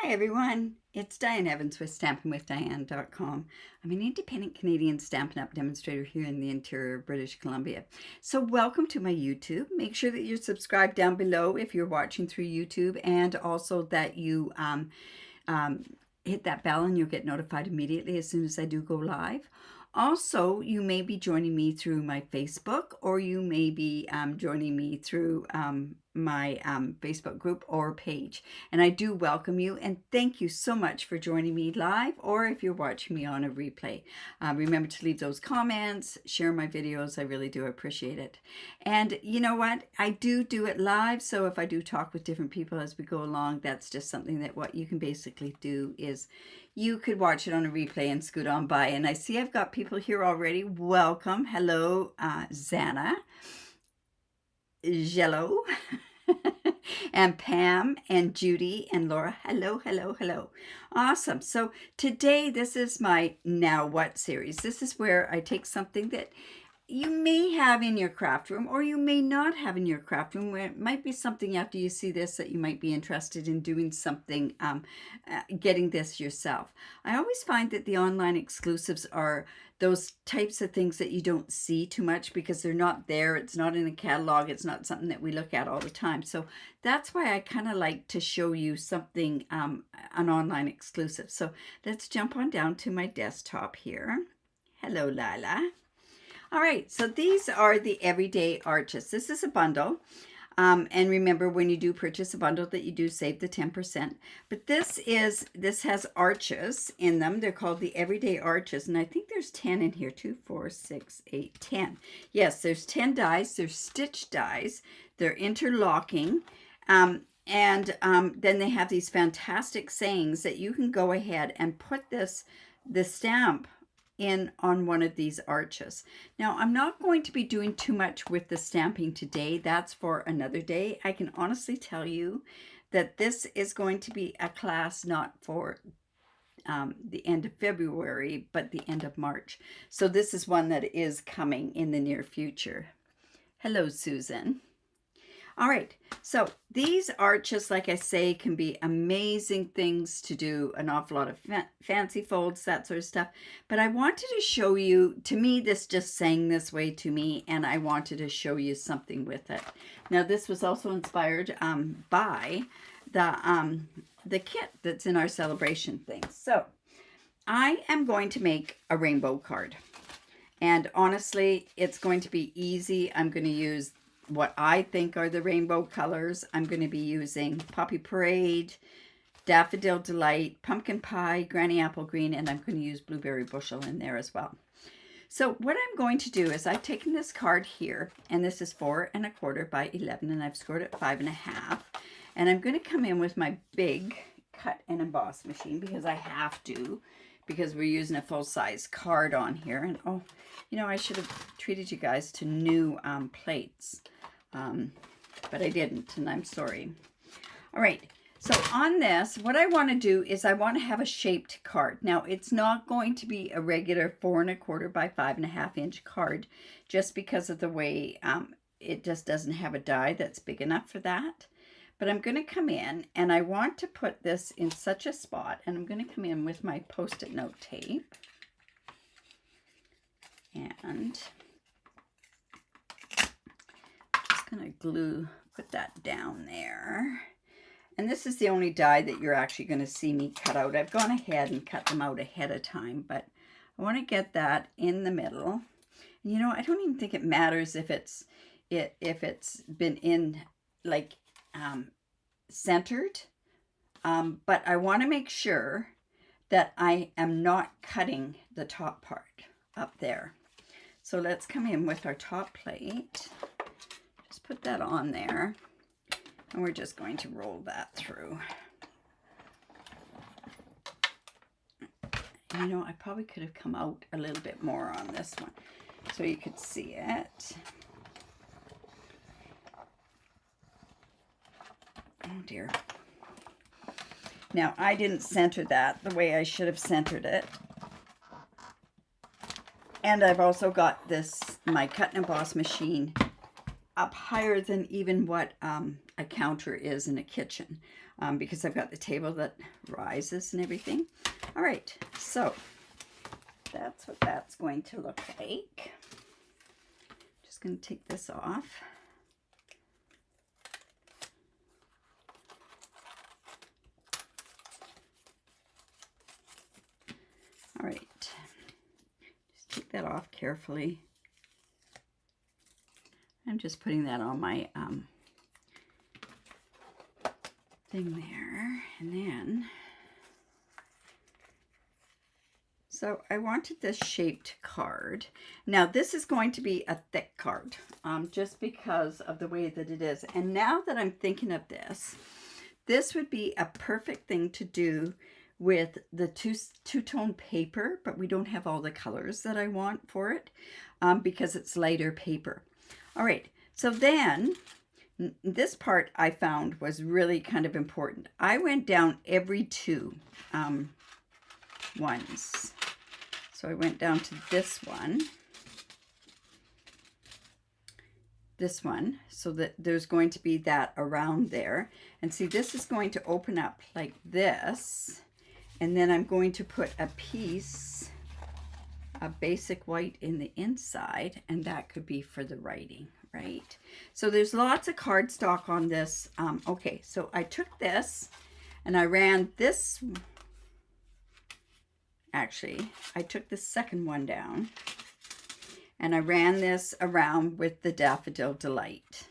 Hi everyone, it's Diane Evans with stampinwithdiane.com. I'm an independent Canadian Stampin' Up demonstrator here in the interior of British Columbia. So welcome to my YouTube. Make sure that you're subscribed down below if you're watching through YouTube, and also that you hit that bell and you'll get notified immediately as soon as I do go live. Also, you may be joining me through my Facebook, or you may be joining me through my Facebook group or page. And I do welcome you, and thank you so much for joining me live, or if you're watching me on a replay. Remember to leave those comments, share my videos. I really do appreciate it. And you know what? I do it live, so if I do talk with different people as we go along, that's just something that what you can basically do is you could watch it on a replay and scoot on by. And I see I've got people here already. Welcome. Hello, Zana, Jello, and Pam, and Judy, and Laura. Hello, hello, hello. Awesome. So today, this is my Now What series. This is where I take something that you may have in your craft room, or you may not have in your craft room, where it might be something after you see this that you might be interested in doing something, getting this yourself. I always find that the online exclusives are those types of things that you don't see too much because they're not there. It's not in a catalog. It's not something that we look at all the time. So that's why I kind of like to show you something, an online exclusive. So let's jump on down to my desktop here. Hello, Lila. All right, so these are the everyday arches. This is a bundle. And remember, when you do purchase a bundle, that you do save the 10%. But this has arches in them. They're called the everyday arches. And I think there's 10 in here. 2, 4, 6, 8, 10. Yes, there's 10 dies. There's stitch dies. They're interlocking. Then they have these fantastic sayings that you can go ahead and put the stamp in on one of these arches. Now, I'm not going to be doing too much with the stamping today. That's for another day. I can honestly tell you that this is going to be a class not for the end of February, but the end of March. So this is one that is coming in the near future. Hello, Susan. All right, so these arches, like I say, can be amazing things to do, an awful lot of fancy folds, that sort of stuff. But I wanted to show you, to me, this just sang this way to me, and I wanted to show you something with it. Now, this was also inspired by the kit that's in our celebration thing. So I am going to make a rainbow card. And honestly, it's going to be easy. I'm going to use what I think are the rainbow colors. I'm going to be using Poppy Parade, Daffodil Delight, Pumpkin Pie, Granny Apple Green, and I'm going to use Blueberry Bushel in there as well. So what I'm going to do is I've taken this card here, and this is 4 1/4 by 11, and I've scored it 5 1/2. And I'm going to come in with my big cut and emboss machine because I have to, because we're using a full-size card on here. And oh, you know, I should have treated you guys to new plates. But I didn't, and I'm sorry. All right, so on this, what I want to do is I want to have a shaped card. Now, it's not going to be a regular 4 1/4 by 5 1/2 inch card, just because of the way it just doesn't have a die that's big enough for that. But I'm going to come in, and I want to put this in such a spot, and I'm going to come in with my Post-it note tape. And going to put that down there. And this is the only die that you're actually going to see me cut out. I've gone ahead and cut them out ahead of time, but I want to get that in the middle. And you know, I don't even think it matters if it's been in like centered, but I want to make sure that I am not cutting the top part up there. So let's come in with our top plate. Put that on there, and we're just going to roll that through. You know, I probably could have come out a little bit more on this one so you could see it. Oh dear. Now, I didn't center that the way I should have centered it. And I've also got my cut and emboss machine up higher than even what a counter is in a kitchen. because I've got the table that rises and everything. All right, so that's what that's going to look like. Just going to take this off. All right, just take that off carefully. I'm just putting that on my thing there, and then, so I wanted this shaped card. Now this is going to be a thick card, just because of the way that it is. And now that I'm thinking of this, this would be a perfect thing to do with the two-tone paper, but we don't have all the colors that I want for it, because it's lighter paper. All right, so then this part I found was really kind of important. I went down every two ones. So I went down to this one, so that there's going to be that around there. And see, this is going to open up like this, and then I'm going to put a piece of basic white in the inside, and that could be for the writing. Right, so there's lots of cardstock on this. Okay, so I took this and I ran this, actually I took the second one down and I ran this around with the Daffodil Delight.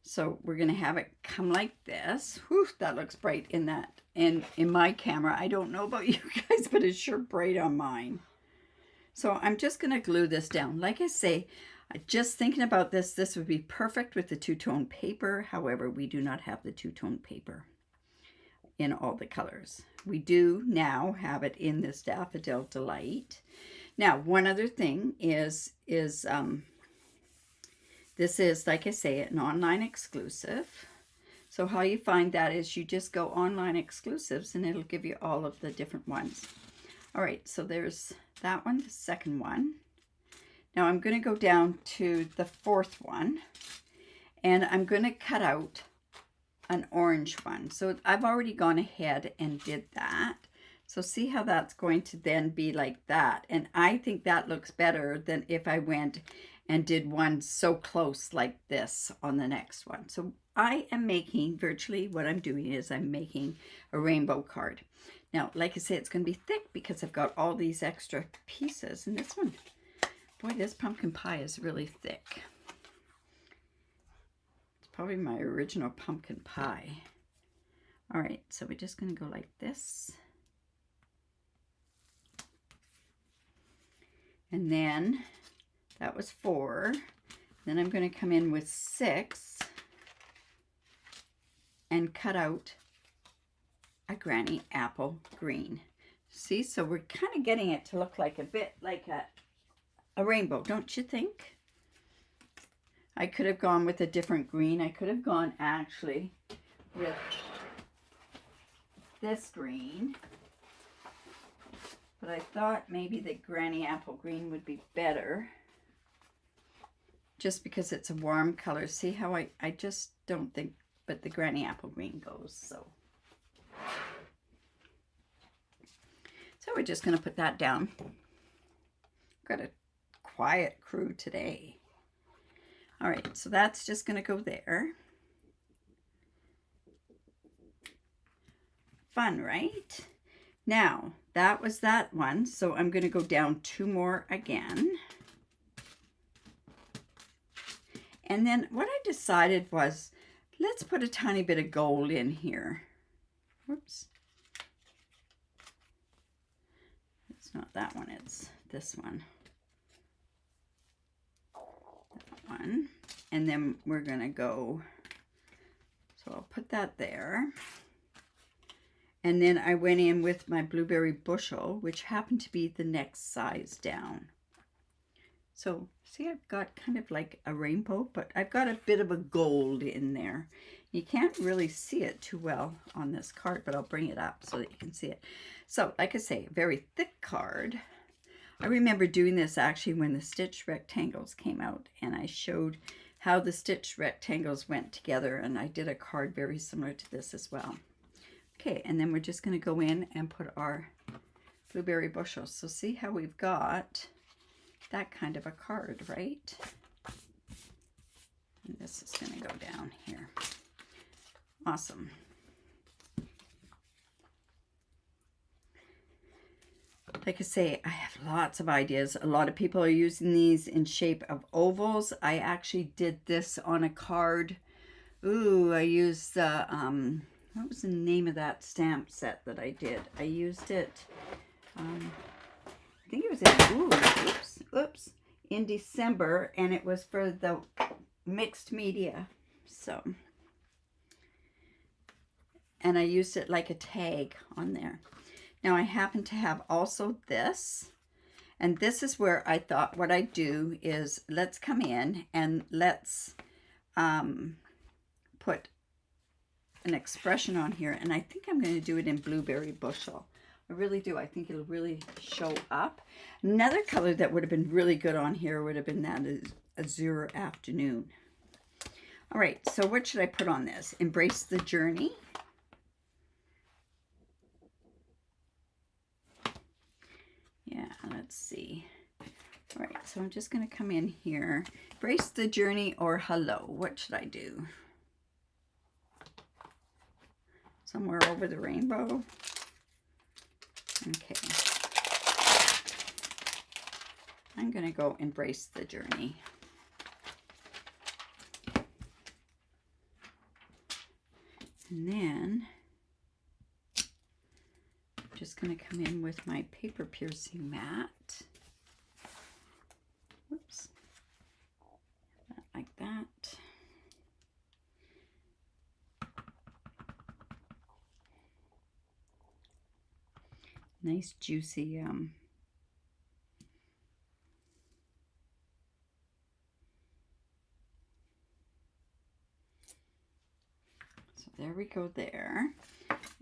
So we're gonna have it come like this. Whew, that looks bright in that, in my camera. I don't know about you guys, but it's sure bright on mine. So I'm just gonna glue this down. Like I say, just thinking about this, this would be perfect with the two-tone paper. However, we do not have the two-tone paper in all the colors. We do now have it in this Daffodil Delight. Now, one other thing is this is, like I say, an online exclusive. So how you find that is you just go online exclusives and it'll give you all of the different ones. All right, so there's that one, the second one. Now I'm going to go down to the fourth one, and I'm going to cut out an orange one. So I've already gone ahead and did that. So see how that's going to then be like that. And I think that looks better than if I went and did one so close like this on the next one. So I am making, virtually what I'm doing is I'm making a rainbow card. Now, like I say, it's going to be thick because I've got all these extra pieces. And this one, boy, this pumpkin pie is really thick. It's probably my original pumpkin pie. All right, so we're just going to go like this. And then that was 4. Then I'm going to come in with 6 and cut out a granny apple green. See, so we're kind of getting it to look like a bit like a rainbow, don't you think? I could have gone with a different green. I could have gone actually with this green, but I thought maybe the granny apple green would be better just because it's a warm color. See how I just don't think, but the granny apple green goes. So we're just going to put that down. Got a quiet crew today. All right, so that's just going to go there. Fun, right? Now, that was that one, so I'm going to go down 2 more again. And then what I decided was, let's put a tiny bit of gold in here. Whoops. It's not that one, it's this one. That one. And then we're going to go, so I'll put that there. And then I went in with my blueberry bushel, which happened to be the next size down. So see, I've got kind of like a rainbow, but I've got a bit of a gold in there. You can't really see it too well on this card, but I'll bring it up so that you can see it. So like I say, a very thick card. I remember doing this actually when the stitch rectangles came out, and I showed how the stitch rectangles went together, and I did a card very similar to this as well. Okay, and then we're just going to go in and put our blueberry bushels. So see how we've got that kind of a card, right? And this is going to go down here. Awesome. Like I say, I have lots of ideas. A lot of people are using these in shape of ovals. I actually did this on a card. Ooh, I used the, what was the name of that stamp set that I did? I used it, I think it was in December, and it was for the mixed media. So, and I used it like a tag on there. Now I happen to have also this, and this is where I thought what I'd do is let's come in and let's put an expression on here, and I think I'm going to do it in blueberry bushel. I really do. I think it'll really show up. Another color that would have been really good on here would have been that azure afternoon. All right, so what should I put on this? Embrace the journey. Yeah, let's see. All right, so I'm just going to come in here. Embrace the journey or hello. What should I do? Somewhere over the rainbow. Okay. I'm going to go embrace the journey. And then I'm just going to come in with my paper piercing mat. Whoops. Like that. Nice juicy so there we go there.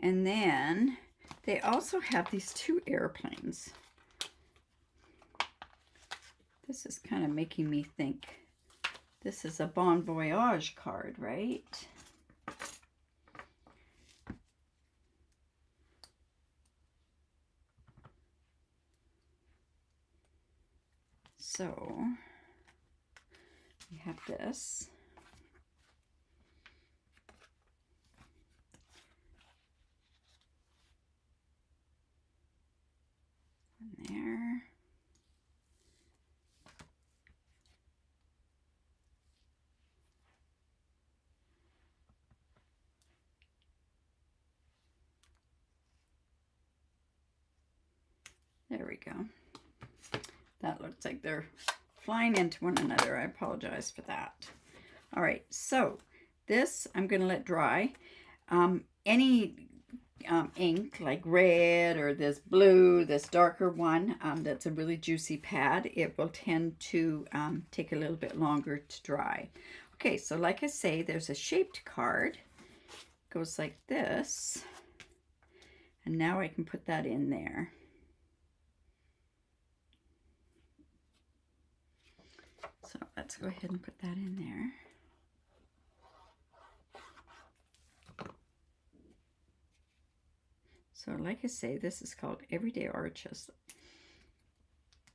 And then they also have these two airplanes. This is kind of making me think this is a Bon Voyage card, right? So we have this. And there. There we go. That looks like they're flying into one another. I apologize for that. All right, so this I'm going to let dry. Any ink like red or this blue, this darker one, that's a really juicy pad, it will tend to take a little bit longer to dry. Okay, so like I say, there's a shaped card. It goes like this. And now I can put that in there. So let's go ahead and put that in there. So like I say, this is called Everyday Arches.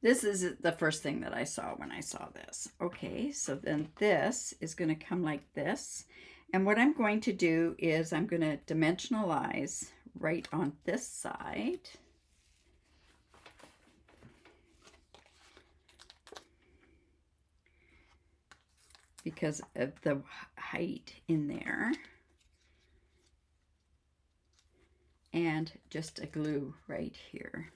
This is the first thing that I saw when I saw this. Okay, so then this is going to come like this. And what I'm going to do is I'm going to dimensionalize right on this side. Because of the height in there. And just a glue right here.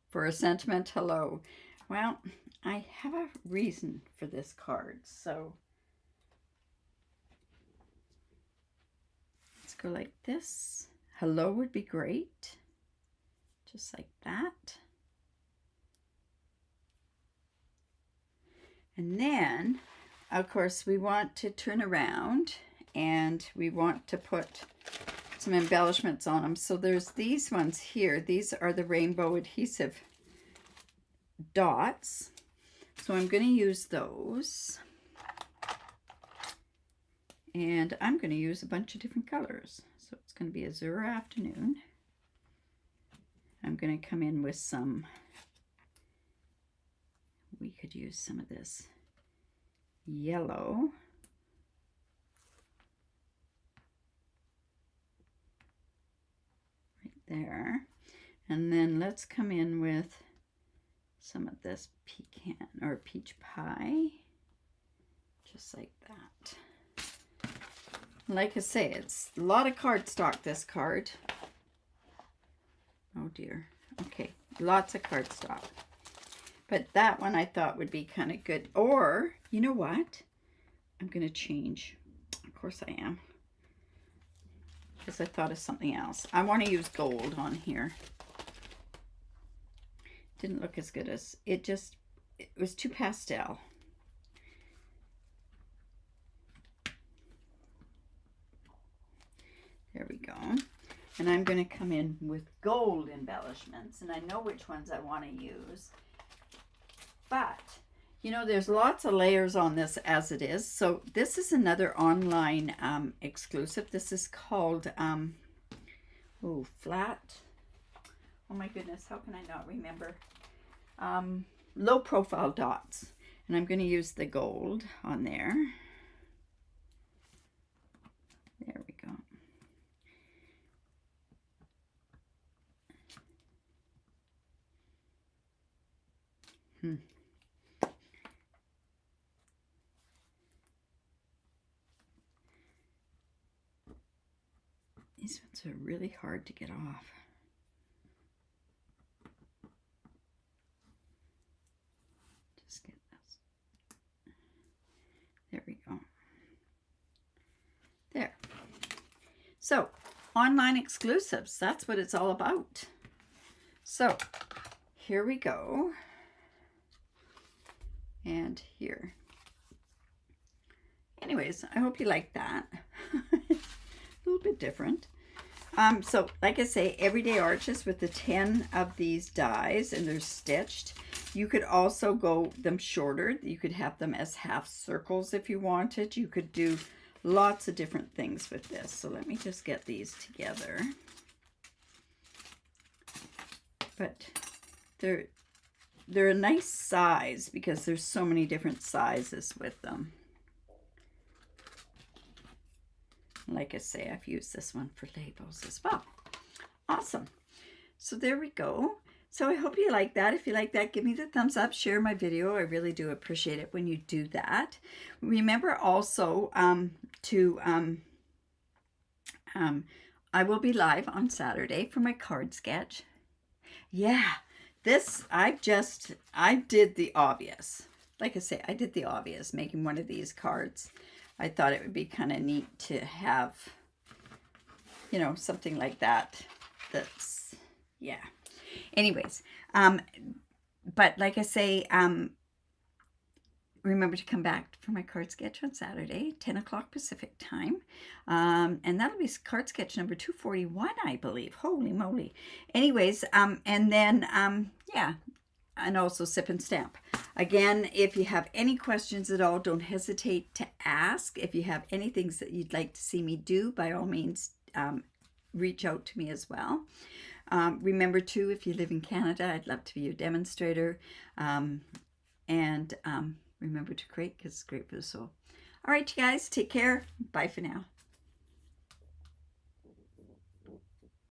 For a sentiment hello. Well, I have a reason for this card, so let's go like this. Hello would be great. Just like that. And then, of course, we want to turn around and we want to put some embellishments on them. So there's these ones here. These are the rainbow adhesive dots. So I'm going to use those. And I'm going to use a bunch of different colors. So it's going to be Azure Afternoon. I'm going to come in with some, we could use some of this yellow. Right there. And then let's come in with some of this pecan or peach pie. Just like that. Like I say, it's a lot of cardstock, this card. Oh dear. Okay, lots of cardstock. But that one I thought would be kind of good. Or, you know what? I'm going to change. Of course I am. Because I thought of something else. I want to use gold on here. Didn't look as good as, it was too pastel. There we go. And I'm going to come in with gold embellishments. And I know which ones I want to use. But, you know, there's lots of layers on this as it is. So this is another online exclusive. This is called, flat. Oh my goodness, how can I not remember? Low profile dots. And I'm going to use the gold on there. There we go. These ones are really hard to get off. Just get this. There we go. There. So, online exclusives, that's what it's all about. So, here we go. And here. Anyways, I hope you like that. A little bit different. So like I say, everyday arches with the 10 of these dies, and they're stitched. You could also go them shorter. You could have them as half circles if you wanted. You could do lots of different things with this. So let me just get these together. But they're a nice size because there's so many different sizes with them. Like I say, I've used this one for labels as well. Awesome. So there we go. So I hope you like that. If you like that, give me the thumbs up, share my video. I really do appreciate it when you do that. Remember also I will be live on Saturday for my card sketch. Yeah, I did the obvious. Like I say, I did the obvious, making one of these cards. I thought it would be kind of neat to have, you know, something like that. That's, yeah. Anyways, but like I say, remember to come back for my card sketch on Saturday, 10 o'clock Pacific time. And that'll be card sketch number 241, I believe. Holy moly. Anyways, and then, yeah. And also Sip and Stamp. Again, if you have any questions at all, don't hesitate to ask. If you have any things that you'd like to see me do, by all means, reach out to me as well. Remember too, if you live in Canada, I'd love to be your demonstrator. Remember to create because it's great for the soul. All right, you guys, take care. Bye for now.